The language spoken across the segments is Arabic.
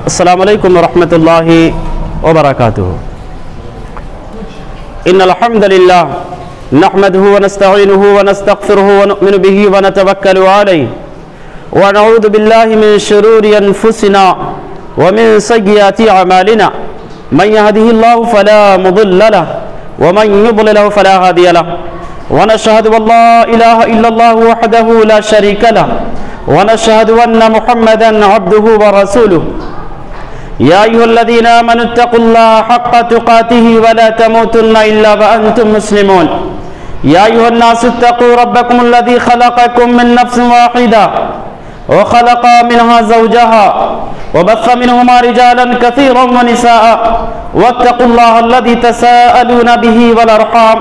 السلام عليكم ورحمة الله وبركاته. إن الحمد لله نحمده ونستعينه ونستغفره ونؤمن به ونتوكل عليه ونعوذ بالله من شرور أنفسنا ومن سيئات أعمالنا. من يهده الله فلا مضل له ومن يضلل فلا هادي له. ونشهد أن لا إله إلا الله وحده لا شريك له ونشهد أن محمدا عبده ورسوله. يا أيها الذين آمنوا اتقوا الله حق تقاته ولا تموتن إلا وأنتم مسلمون. يا أيها الناس اتقوا ربكم الذي خلقكم من نفس واحدة وخلق منها زوجها وبث منهما رجالا كثيرا ونساء واتقوا الله الذي تساءلون به والأرحام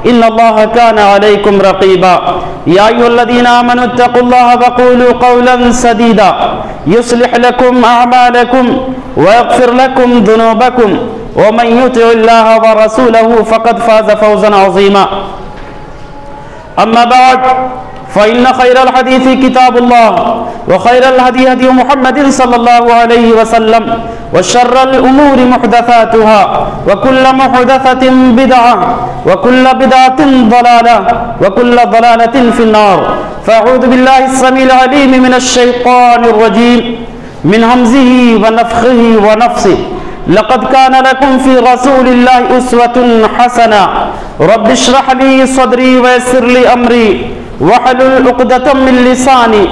إن الله كان عليكم رقيبا. يا أيها الذين آمنوا اتقوا الله وقولوا قولا سديدا يصلح لكم أعمالكم ويغفر لكم ذنوبكم ومن يطع الله ورسوله فقد فاز فوزا عظيما. أما بعد فإن خير الحديث كتاب الله وخير الهدي هدي محمد صلى الله عليه وسلم وشر الأمور محدثاتها وكل محدثة بدعة وكل بدعة ضلالة وكل ضلالة في النار. فأعوذ بالله السميع العليم من الشيطان الرجيم من همزه ونفخه ونفسه. لقد كان لكم في رسول الله أسوة حسنة. رب اشرح لي صدري ويسر لي أمري واحلل عقدة من لساني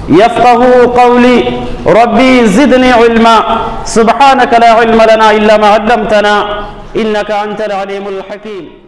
يفقه قولي. ربي زدني علما. سبحانك لا علم لنا إلا ما علمتنا إنك أنت العليم الحكيم.